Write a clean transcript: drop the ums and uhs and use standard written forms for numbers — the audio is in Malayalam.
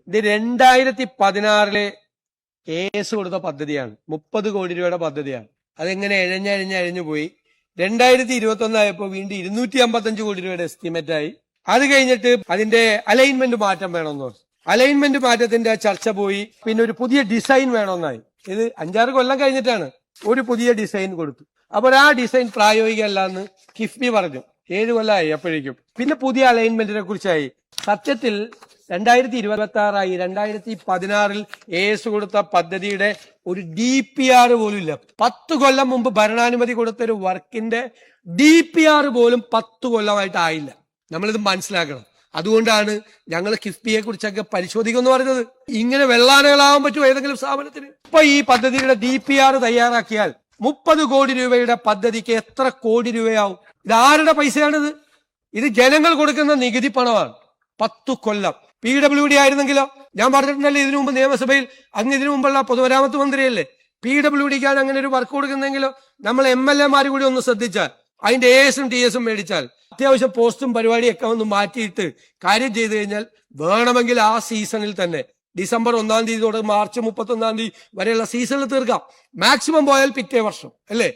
ഇത് 2016 കേസ് കൊടുത്ത പദ്ധതിയാണ്. 30 കോടി രൂപയുടെ പദ്ധതിയാണ്. അതെങ്ങനെ എഴഞ്ഞു പോയി. 2021 ആയപ്പോ വീണ്ടും 255 കോടി രൂപയുടെ എസ്റ്റിമേറ്റ് ആയി. അത് കഴിഞ്ഞിട്ട് അതിന്റെ അലൈൻമെന്റ് മാറ്റം വേണമെന്ന് പറഞ്ഞു. അലൈൻമെന്റ് മാറ്റത്തിന്റെ ചർച്ച പോയി. പിന്നെ ഒരു പുതിയ ഡിസൈൻ വേണമെന്നായി. ഇത് 5-6 കൊല്ലം കഴിഞ്ഞിട്ടാണ് ഒരു പുതിയ ഡിസൈൻ കൊടുത്തു. അപ്പോൾ ആ ഡിസൈൻ പ്രായോഗികമല്ല എന്ന് കിഫ്ബി പറഞ്ഞു. 7 കൊല്ലമായി അപ്പോഴേക്കും. പിന്നെ പുതിയ അലൈൻമെന്റിനെ കുറിച്ചായി. സത്യത്തിൽ 2026 2016 AS കൊടുത്ത പദ്ധതിയുടെ ഒരു DPR പോലും ഇല്ല. 10 കൊല്ലം മുമ്പ് ഭരണാനുമതി കൊടുത്ത ഒരു വർക്കിന്റെ DPR പോലും 10 കൊല്ലമായിട്ടായില്ല. നമ്മളിത് മനസ്സിലാക്കണം. അതുകൊണ്ടാണ് ഞങ്ങൾ കിഫ്ബിയെ കുറിച്ചൊക്കെ പരിശോധിക്കുമെന്ന് പറഞ്ഞത്. ഇങ്ങനെ വെള്ളാനകളാവാൻ പറ്റുമോ ഏതെങ്കിലും സ്ഥാപനത്തിന്? ഇപ്പൊ ഈ പദ്ധതിയുടെ DPR തയ്യാറാക്കിയാൽ 30 കോടി രൂപയുടെ പദ്ധതിക്ക് എത്ര കോടി രൂപയാവും? ഇത് ആരുടെ പൈസയാണിത്? ഇത് ജനങ്ങൾ കൊടുക്കുന്ന നികുതി പണമാണ്. 10 കൊല്ലം. PWD ആയിരുന്നെങ്കിലോ? ഞാൻ പറഞ്ഞിട്ടുണ്ടല്ലോ ഇതിനു മുമ്പ് നിയമസഭയിൽ, അങ്ങ് ഇതിനു മുമ്പുള്ള പൊതുമരാമത്ത് മന്ത്രിയല്ലേ, PWDക്കാണ് അങ്ങനെ ഒരു വർക്ക് കൊടുക്കുന്നെങ്കിലോ നമ്മൾ MLA കൂടി ഒന്ന് ശ്രദ്ധിച്ചാൽ, അതിന്റെ AS-ഉം TS-ഉം മേടിച്ചാൽ, അത്യാവശ്യം പോസ്റ്റും പരിപാടിയൊക്കെ ഒന്ന് മാറ്റിയിട്ട് കാര്യം ചെയ്തു കഴിഞ്ഞാൽ വേണമെങ്കിൽ ആ സീസണിൽ തന്നെ ഡിസംബർ 1 തീയതി തൊട്ട് മാർച്ച് 31 വരെയുള്ള സീസണിൽ തീർക്കാം. മാക്സിമം പോയാൽ പിറ്റേ വർഷം, അല്ലേ?